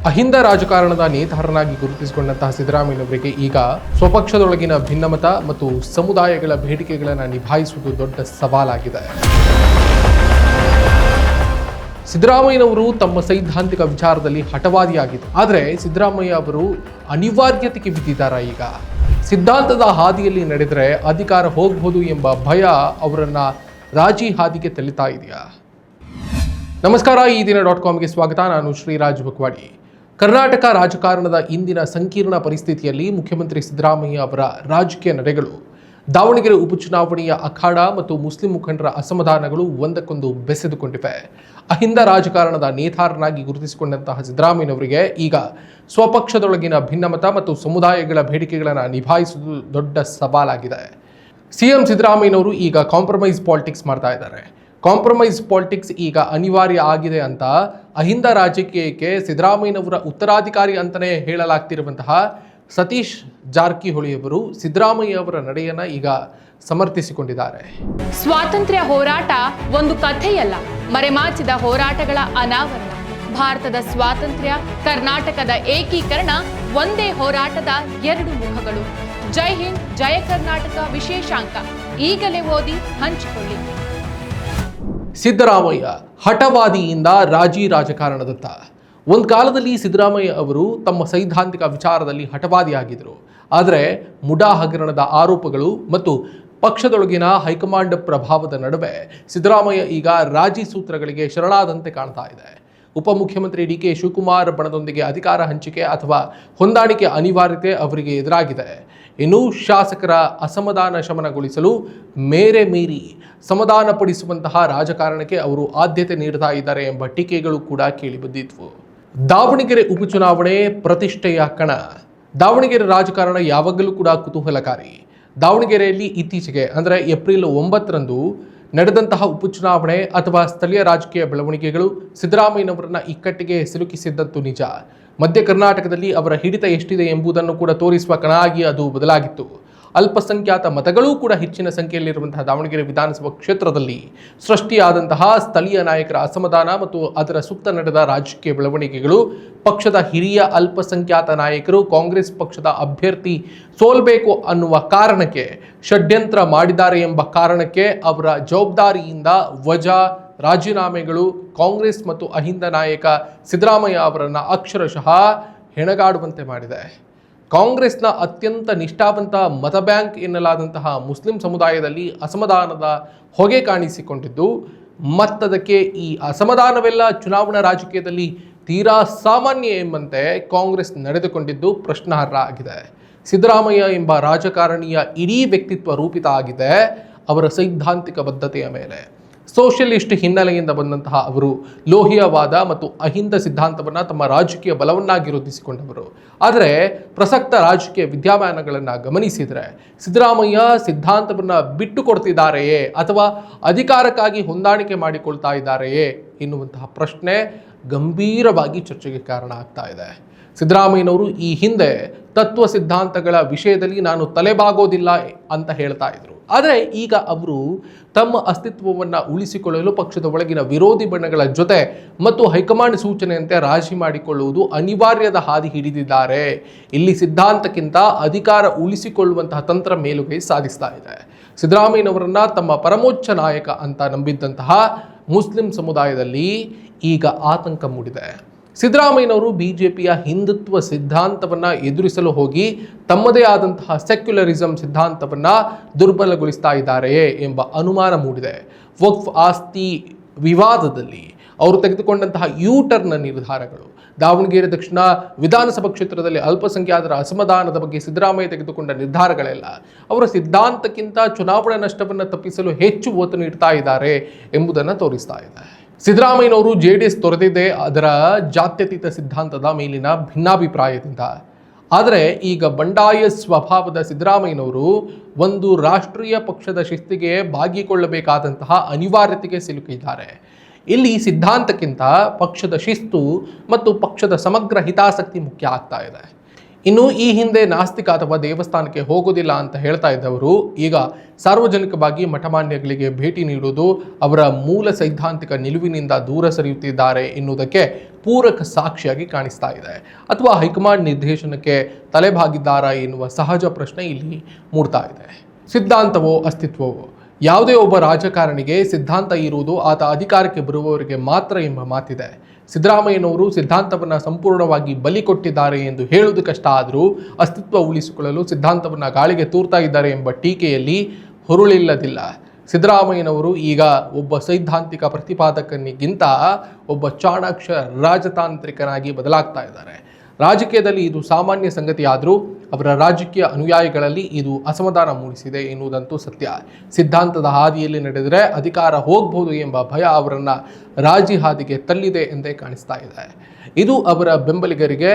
ಅಹಿಂದ ರಾಜಕಾರಣದ ನೇತಾರನಾಗಿ ಗುರುತಿಸಿಕೊಂಡಂತಹ ಸಿದ್ದರಾಮಯ್ಯನವರಿಗೆ ಈಗ ಸ್ವಪಕ್ಷದೊಳಗಿನ ಭಿನ್ನಮತ ಮತ್ತು ಸಮುದಾಯಗಳ ಬೇಡಿಕೆಗಳನ್ನು ನಿಭಾಯಿಸುವುದು ದೊಡ್ಡ ಸವಾಲಾಗಿದೆ. ಸಿದ್ದರಾಮಯ್ಯನವರು ತಮ್ಮ ಸೈದ್ಧಾಂತಿಕ ವಿಚಾರದಲ್ಲಿ ಹಠವಾದಿಯಾಗಿದ್ದರು. ಆದರೆ ಸಿದ್ದರಾಮಯ್ಯ ಅವರು ಅನಿವಾರ್ಯತೆಗೆ ಬಿದ್ದಿದ್ದಾರೆ. ಈಗ ಸಿದ್ಧಾಂತದ ಹಾದಿಯಲ್ಲಿ ನಡೆದರೆ ಅಧಿಕಾರ ಹೋಗಬಹುದು ಎಂಬ ಭಯ ಅವರನ್ನ ರಾಜಿ ಹಾದಿಗೆ ತಳ್ಳುತ್ತಾ ಇದೆಯಾ? ನಮಸ್ಕಾರ, ಈ ದಿನ .comಗೆ ಸ್ವಾಗತ. ನಾನು ಶ್ರೀರಾಜ್ ಬಕ್ವಾಡಿ. ಕರ್ನಾಟಕ ರಾಜಕಾರಣದ ಇಂದಿನ ಸಂಕೀರ್ಣ ಪರಿಸ್ಥಿತಿಯಲ್ಲಿ ಮುಖ್ಯಮಂತ್ರಿ ಸಿದ್ದರಾಮಯ್ಯ ಅವರ ರಾಜಕೀಯ ನಡೆಗಳು, ದಾವಣಗೆರೆ ಉಪಚುನಾವಣೆಯ ಅಖಾಡ ಮತ್ತು ಮುಸ್ಲಿಂ ಮುಖಂಡರ ಅಸಮಾಧಾನಗಳು ಒಂದಕ್ಕೊಂದು ಬೆಸೆದುಕೊಂಡಿವೆ. ಅಹಿಂದ ರಾಜಕಾರಣದ ನೇತಾರನಾಗಿ ಗುರುತಿಸಿಕೊಂಡಂತಹ ಸಿದ್ದರಾಮಯ್ಯನವರಿಗೆ ಈಗ ಸ್ವಪಕ್ಷದೊಳಗಿನ ಭಿನ್ನಮತ ಮತ್ತು ಸಮುದಾಯಗಳ ಬೇಡಿಕೆಗಳನ್ನು ನಿಭಾಯಿಸುವುದು ದೊಡ್ಡ ಸವಾಲಾಗಿದೆ. ಸಿಎಂ ಸಿದ್ದರಾಮಯ್ಯನವರು ಈಗ ಕಾಂಪ್ರಮೈಸ್ ಪಾಲಿಟಿಕ್ಸ್ ಮಾಡ್ತಾ ಇದ್ದಾರೆ. ಕಾಂಪ್ರಮೈಸ್ ಪಾಲಿಟಿಕ್ಸ್ ಈಗ ಅನಿವಾರ್ಯ ಆಗಿದೆ ಅಂತ ಅಹಿಂದ ರಾಜಕೀಯಕ್ಕೆ ಸಿದ್ದರಾಮಯ್ಯನವರ ಉತ್ತರಾಧಿಕಾರಿ ಅಂತಲೇ ಹೇಳಲಾಗ್ತಿರುವಂತಹ ಸತೀಶ್ ಜಾರಕಿಹೊಳಿ ಅವರು ಸಿದ್ದರಾಮಯ್ಯ ಅವರ ನಡೆಯನ್ನ ಈಗ ಸಮರ್ಥಿಸಿಕೊಂಡಿದ್ದಾರೆ. ಸ್ವಾತಂತ್ರ್ಯ ಹೋರಾಟ ಒಂದು ಕಥೆಯಲ್ಲ, ಮರೆಮಾಚಿದ ಹೋರಾಟಗಳ ಅನಾವರಣ. ಭಾರತದ ಸ್ವಾತಂತ್ರ್ಯ, ಕರ್ನಾಟಕದ ಏಕೀಕರಣ ಒಂದೇ ಹೋರಾಟದ ಎರಡು ಮುಖಗಳು. ಜೈ ಹಿಂದ್, ಜಯ ಕರ್ನಾಟಕ ವಿಶೇಷಾಂಕ ಈಗಲೇ ಓದಿ ಹಂಚಿಕೊಳ್ಳಿ. ಸಿದ್ದರಾಮಯ್ಯ ಹಠವಾದಿಯಿಂದ ರಾಜಿ ರಾಜಕಾರಣದತ್ತ. ಒಂದು ಕಾಲದಲ್ಲಿ ಸಿದ್ದರಾಮಯ್ಯ ಅವರು ತಮ್ಮ ಸೈದ್ಧಾಂತಿಕ ವಿಚಾರದಲ್ಲಿ ಹಠವಾದಿಯಾಗಿದ್ದರು. ಆದರೆ ಮುಡಾ ಹಗರಣದ ಆರೋಪಗಳು ಮತ್ತು ಪಕ್ಷದೊಳಗಿನ ಹೈಕಮಾಂಡ್ ಪ್ರಭಾವದ ನಡುವೆ ಸಿದ್ದರಾಮಯ್ಯ ಈಗ ರಾಜಿ ಸೂತ್ರಗಳಿಗೆ ಶರಣಾದಂತೆ ಕಾಣ್ತಾ ಇದೆ. ಉಪಮುಖ್ಯಮಂತ್ರಿ ಡಿ ಕೆ ಶಿವಕುಮಾರ್ ಬಣದೊಂದಿಗೆ ಅಧಿಕಾರ ಹಂಚಿಕೆ ಅಥವಾ ಹೊಂದಾಣಿಕೆ ಅನಿವಾರ್ಯತೆ ಅವರಿಗೆ ಎದುರಾಗಿದೆ. ಇನ್ನು ಶಾಸಕರ ಅಸಮಾಧಾನ ಶಮನಗೊಳಿಸಲು ಮೇರೆ ಮೀರಿ ಸಮಾಧಾನಪಡಿಸುವಂತಹ ರಾಜಕಾರಣಕ್ಕೆ ಅವರು ಆದ್ಯತೆ ನೀಡ್ತಾ ಇದ್ದಾರೆ ಎಂಬ ಟೀಕೆಗಳು ಕೂಡ ಕೇಳಿಬಂದಿದ್ವು. ದಾವಣಗೆರೆ ಉಪಚುನಾವಣೆ ಪ್ರತಿಷ್ಠೆಯ ಕಣ. ದಾವಣಗೆರೆ ರಾಜಕಾರಣ ಯಾವಾಗಲೂ ಕೂಡ ಕುತೂಹಲಕಾರಿ. ದಾವಣಗೆರೆಯಲ್ಲಿ ಇತ್ತೀಚೆಗೆ ಅಂದರೆ ಏಪ್ರಿಲ್ 9ರಂದು ನಡೆದಂತಹ ಉಪಚುನಾವಣೆ ಅಥವಾ ಸ್ಥಳೀಯ ರಾಜಕೀಯ ಬೆಳವಣಿಗೆಗಳು ಸಿದ್ದರಾಮಯ್ಯನವರನ್ನ ಇಕ್ಕಟ್ಟಿಗೆ ಸಿಲುಕಿಸಿದ್ದಂತೂ ನಿಜ. ಮಧ್ಯ ಕರ್ನಾಟಕದಲ್ಲಿ ಅವರ ಹಿಡಿತ ಎಷ್ಟಿದೆ ಎಂಬುದನ್ನು ಕೂಡ ತೋರಿಸುವ ಕಣ ಆಗಿ ಅದು ಬದಲಾಗಿತ್ತು. ಅಲ್ಪಸಂಖ್ಯಾತ ಮತಗಳೂ ಕೂಡ ಹೆಚ್ಚಿನ ಸಂಖ್ಯೆಯಲ್ಲಿರುವಂತಹ ದಾವಣಗೆರೆ ವಿಧಾನಸಭಾ ಕ್ಷೇತ್ರದಲ್ಲಿ ಸೃಷ್ಟಿಯಾದಂತಹ ಸ್ಥಳೀಯ ನಾಯಕರ ಅಸಮಾಧಾನ ಮತ್ತು ಅದರ ಸುತ್ತ ನಡೆದ ರಾಜಕೀಯ ಬೆಳವಣಿಗೆಗಳು, ಪಕ್ಷದ ಹಿರಿಯ ಅಲ್ಪಸಂಖ್ಯಾತ ನಾಯಕರು ಕಾಂಗ್ರೆಸ್ ಪಕ್ಷದ ಅಭ್ಯರ್ಥಿ ಸೋಲ್ಬೇಕು ಅನ್ನುವ ಕಾರಣಕ್ಕೆ ಷಡ್ಯಂತ್ರ ಮಾಡಿದ್ದಾರೆ ಎಂಬ ಕಾರಣಕ್ಕೆ ಅವರ ಜವಾಬ್ದಾರಿಯಿಂದ ವಜಾ ರಾಜೀನಾಮೆಗಳು ಕಾಂಗ್ರೆಸ್ ಮತ್ತು ಅಹಿಂದ ನಾಯಕ ಸಿದ್ದರಾಮಯ್ಯ ಅವರನ್ನು ಅಕ್ಷರಶಃ ಹೆಣಗಾಡುವಂತೆ ಮಾಡಿದೆ. ಕಾಂಗ್ರೆಸ್ನ ಅತ್ಯಂತ ನಿಷ್ಠಾವಂತ ಮತ ಬ್ಯಾಂಕ್ ಎನ್ನಲಾದಂತಹ ಮುಸ್ಲಿಂ ಸಮುದಾಯದಲ್ಲಿ ಅಸಮಾಧಾನದ ಹೊಗೆ ಕಾಣಿಸಿಕೊಂಡಿದ್ದು, ಮತ್ತದಕ್ಕೆ ಈ ಅಸಮಾಧಾನವೆಲ್ಲ ಚುನಾವಣಾ ರಾಜಕೀಯದಲ್ಲಿ ತೀರಾ ಸಾಮಾನ್ಯ ಎಂಬಂತೆ ಕಾಂಗ್ರೆಸ್ ನಡೆದುಕೊಂಡಿದ್ದು ಪ್ರಶ್ನಾರ್ಹ ಆಗಿದೆ. ಸಿದ್ದರಾಮಯ್ಯ ಎಂಬ ರಾಜಕಾರಣಿಯ ಇಡೀ ವ್ಯಕ್ತಿತ್ವ ರೂಪಿತ ಆಗಿದೆ ಅವರ ಸೈದ್ಧಾಂತಿಕ ಬದ್ಧತೆಯ ಮೇಲೆ. ಸೋಷಿಯಲಿಸ್ಟ್ ಹಿನ್ನೆಲೆಯಿಂದ ಬಂದಂತಹ ಅವರು ಲೋಹಿಯವಾದ ಮತ್ತು ಅಹಿಂದ ಸಿದ್ಧಾಂತವನ್ನು ತಮ್ಮ ರಾಜಕೀಯ ಬಲವನ್ನಾಗಿ ವೃದ್ಧಿಸಿಕೊಂಡವರು. ಆದರೆ ಪ್ರಸಕ್ತ ರಾಜಕೀಯ ವಿದ್ಯಮಾನಗಳನ್ನು ಗಮನಿಸಿದರೆ ಸಿದ್ದರಾಮಯ್ಯ ಸಿದ್ಧಾಂತವನ್ನು ಬಿಟ್ಟು ಕೊಡ್ತಿದ್ದಾರೆಯೇ ಅಥವಾ ಅಧಿಕಾರಕ್ಕಾಗಿ ಹೊಂದಾಣಿಕೆ ಮಾಡಿಕೊಳ್ತಾ ಇದ್ದಾರೆಯೇ ಎನ್ನುವಂತಹ ಪ್ರಶ್ನೆ ಗಂಭೀರವಾಗಿ ಚರ್ಚೆಗೆ ಕಾರಣ ಆಗ್ತಾ ಇದೆ. ಸಿದ್ದರಾಮಯ್ಯನವರು ಈ ಹಿಂದೆ ತತ್ವ ಸಿದ್ಧಾಂತಗಳ ವಿಷಯದಲ್ಲಿ ನಾನು ತಲೆಬಾಗೋದಿಲ್ಲ ಅಂತ ಹೇಳ್ತಾ ಇದ್ರು. ಆದರೆ ಈಗ ಅವರು ತಮ್ಮ ಅಸ್ತಿತ್ವವನ್ನು ಉಳಿಸಿಕೊಳ್ಳಲು ಪಕ್ಷದ ಒಳಗಿನ ವಿರೋಧಿ ಬಣಗಳ ಜೊತೆ ಮತ್ತು ಹೈಕಮಾಂಡ್ ಸೂಚನೆಯಂತೆ ರಾಜಿ ಮಾಡಿಕೊಳ್ಳುವುದು ಅನಿವಾರ್ಯದ ಹಾದಿ ಹಿಡಿದಿದ್ದಾರೆ. ಇಲ್ಲಿ ಸಿದ್ಧಾಂತಕ್ಕಿಂತ ಅಧಿಕಾರ ಉಳಿಸಿಕೊಳ್ಳುವಂತಹ ತಂತ್ರ ಮೇಲುಗೈ ಸಾಧಿಸ್ತಾ ಇದೆ. ಸಿದ್ದರಾಮಯ್ಯನವರನ್ನ ತಮ್ಮ ಪರಮೋಚ್ಚ ನಾಯಕ ಅಂತ ನಂಬಿದ್ದಂತಹ ಮುಸ್ಲಿಂ ಸಮುದಾಯದಲ್ಲಿ ಈಗ ಆತಂಕ ಮೂಡಿದೆ. ಸಿದ್ದರಾಮಯ್ಯನವರು ಬಿಜೆಪಿಯ ಹಿಂದುತ್ವ ಸಿದ್ಧಾಂತವನ್ನು ಎದುರಿಸಲು ಹೋಗಿ ತಮ್ಮದೇ ಆದಂತಹ ಸೆಕ್ಯುಲರಿಸಂ ಸಿದ್ಧಾಂತವನ್ನು ದುರ್ಬಲಗೊಳಿಸ್ತಾ ಇದ್ದಾರೆಯೇ ಎಂಬ ಅನುಮಾನ ಮೂಡಿದೆ. ವಕ್ಫ್ ಆಸ್ತಿ ವಿವಾದದಲ್ಲಿ ಅವರು ತೆಗೆದುಕೊಂಡಂತಹ ಯೂ-ಟರ್ನ್ ನಿರ್ಧಾರಗಳು, ದಾವಣಗೆರೆ ದಕ್ಷಿಣ ವಿಧಾನಸಭಾ ಕ್ಷೇತ್ರದಲ್ಲಿ ಅಲ್ಪಸಂಖ್ಯಾತರ ಅಸಮಾಧಾನದ ಬಗ್ಗೆ ಸಿದ್ದರಾಮಯ್ಯ ತೆಗೆದುಕೊಂಡ ನಿರ್ಧಾರಗಳೆಲ್ಲ ಅವರ ಸಿದ್ಧಾಂತಕ್ಕಿಂತ ಚುನಾವಣಾ ನಷ್ಟವನ್ನು ತಪ್ಪಿಸಲು ಹೆಚ್ಚು ಒತ್ತು ನೀಡ್ತಾ ಇದ್ದಾರೆ ಎಂಬುದನ್ನು ತೋರಿಸ್ತಾ ಇದೆ. ಸಿದ್ದರಾಮಯ್ಯನವರು JDS ತೊರೆದಿದೆ ಅದರ ಜಾತ್ಯತೀತ ಸಿದ್ಧಾಂತದ ಮೇಲಿನ ಭಿನ್ನಾಭಿಪ್ರಾಯದಿಂದ. ಆದರೆ ಈಗ ಬಂಡಾಯ ಸ್ವಭಾವದ ಸಿದ್ದರಾಮಯ್ಯನವರು ಒಂದು ರಾಷ್ಟ್ರೀಯ ಪಕ್ಷದ ಶಿಸ್ತಿಗೆ ಭಾಗಿಕೊಳ್ಳಬೇಕಾದಂತಹ ಅನಿವಾರ್ಯತೆಗೆ ಸಿಲುಕಿದ್ದಾರೆ. ಇಲ್ಲಿ ಸಿದ್ಧಾಂತಕ್ಕಿಂತ ಪಕ್ಷದ ಶಿಸ್ತು ಮತ್ತು ಪಕ್ಷದ ಸಮಗ್ರ ಹಿತಾಸಕ್ತಿ ಮುಖ್ಯ ಆಗ್ತಾ ಇದೆ. ಇನ್ನು ಈ ಹಿಂದೆ ನಾಸ್ತಿಕ ಅಥವಾ ದೇವಸ್ಥಾನಕ್ಕೆ ಹೋಗೋದಿಲ್ಲ ಅಂತ ಹೇಳ್ತಾ ಇದ್ದವರು ಈಗ ಸಾರ್ವಜನಿಕವಾಗಿ ಮಠಮಾನ್ಯಗಳಿಗೆ ಭೇಟಿ ನೀಡುವುದು ಅವರ ಮೂಲ ಸೈದ್ಧಾಂತಿಕ ನಿಲುವಿನಿಂದ ದೂರ ಸರಿಯುತ್ತಿದ್ದಾರೆ ಎನ್ನುವುದಕ್ಕೆ ಪೂರಕ ಸಾಕ್ಷಿಯಾಗಿ ಕಾಣಿಸ್ತಾ ಇದೆ. ಅಥವಾ ಹೈಕಮಾಂಡ್ ನಿರ್ದೇಶನಕ್ಕೆ ತಲೆಬಾಗಿದ್ದಾರಾ ಎನ್ನುವ ಸಹಜ ಪ್ರಶ್ನೆ ಇಲ್ಲಿ ಮೂಡ್ತಾ ಇದೆ. ಸಿದ್ಧಾಂತವೋ ಅಸ್ತಿತ್ವವೋ? ಯಾವುದೇ ಒಬ್ಬ ರಾಜಕಾರಣಿಗೆ ಸಿದ್ಧಾಂತ ಇರುವುದು ಆತ ಅಧಿಕಾರಕ್ಕೆ ಬರುವವರಿಗೆ ಮಾತ್ರ ಎಂಬ ಮಾತಿದೆ. ಸಿದ್ದರಾಮಯ್ಯನವರು ಸಿದ್ಧಾಂತವನ್ನು ಸಂಪೂರ್ಣವಾಗಿ ಬಲಿ ಕೊಟ್ಟಿದ್ದಾರೆ ಎಂದು ಹೇಳುವುದು ಕಷ್ಟ ಆದರೂ ಅಸ್ತಿತ್ವ ಉಳಿಸಿಕೊಳ್ಳಲು ಸಿದ್ಧಾಂತವನ್ನು ಗಾಳಿಗೆ ತೂರ್ತಾ ಇದ್ದಾರೆ ಎಂಬ ಟೀಕೆಯಲ್ಲಿ ಹುರುಳಿಲ್ಲದಿಲ್ಲ. ಸಿದ್ದರಾಮಯ್ಯನವರು ಈಗ ಒಬ್ಬ ಸೈದ್ಧಾಂತಿಕ ಪ್ರತಿಪಾದಕನಿಗಿಂತ ಒಬ್ಬ ಚಾಣಾಕ್ಷ ರಾಜತಾಂತ್ರಿಕನಾಗಿ ಬದಲಾಗ್ತಾ ಇದ್ದಾರೆ. ರಾಜಕೀಯದಲ್ಲಿ ಇದು ಸಾಮಾನ್ಯ ಸಂಗತಿಯಾದರೂ ಅವರ ರಾಜಕೀಯ ಅನುಯಾಯಿಗಳಲ್ಲಿ ಇದು ಅಸಮಾಧಾನ ಮೂಡಿಸಿದೆ ಎನ್ನುವುದಂತೂ ಸತ್ಯ. ಸಿದ್ಧಾಂತದ ಹಾದಿಯಲ್ಲಿ ನಡೆದರೆ ಅಧಿಕಾರ ಹೋಗಬಹುದು ಎಂಬ ಭಯ ಅವರನ್ನು ರಾಜಿ ಹಾದಿಗೆ ತಳ್ಳಿದೆ ಎಂದೇ ಕಾಣಿಸ್ತಾ ಇದೆ. ಇದು ಅವರ ಬೆಂಬಲಿಗರಿಗೆ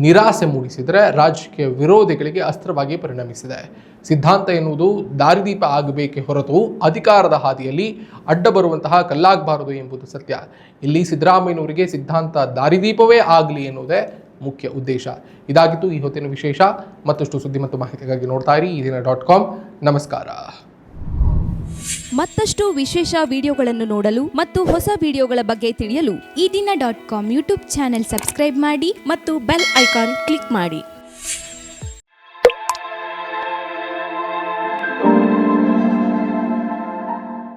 ನಿರಾಸೆ ಮೂಡಿಸಿದರೆ ರಾಜಕೀಯ ವಿರೋಧಿಗಳಿಗೆ ಅಸ್ತ್ರವಾಗಿ ಪರಿಣಮಿಸಿದೆ. ಸಿದ್ಧಾಂತ ಎನ್ನುವುದು ದಾರಿದೀಪ ಆಗಬೇಕೇ ಹೊರತು ಅಧಿಕಾರದ ಹಾದಿಯಲ್ಲಿ ಅಡ್ಡ ಬರುವಂತಹ ಕಲ್ಲಾಗಬಾರದು ಎಂಬುದು ಸತ್ಯ. ಇಲ್ಲಿ ಸಿದ್ದರಾಮಯ್ಯನವರಿಗೆ ಸಿದ್ಧಾಂತ ದಾರಿದೀಪವೇ ಆಗಲಿ ಎನ್ನುವುದೇ ಮುಖ್ಯ ಉದ್ದೇಶ. ಇದಾಗಿತ್ತು ಈ ಹೊತ್ತಿನ ವಿಶೇಷ. ಮತ್ತಷ್ಟು ಸುದ್ದಿ ಮತ್ತು ಮಾಹಿತಿಗಾಗಿ ನೋಡ್ತಾ ಇರಿ ಈದಿನ.com. ನಮಸ್ಕಾರ. ಮತ್ತಷ್ಟು ವಿಶೇಷ ವಿಡಿಯೋಗಳನ್ನು ನೋಡಲು ಮತ್ತು ಹೊಸ ವಿಡಿಯೋಗಳ ಬಗ್ಗೆ ತಿಳಿಯಲು ಈದಿನ.com ಯೂಟ್ಯೂಬ್ ಚಾನೆಲ್ ಸಬ್ಸ್ಕ್ರೈಬ್ ಮಾಡಿ ಮತ್ತು ಬೆಲ್ ಐಕಾನ್ ಕ್ಲಿಕ್ ಮಾಡಿ.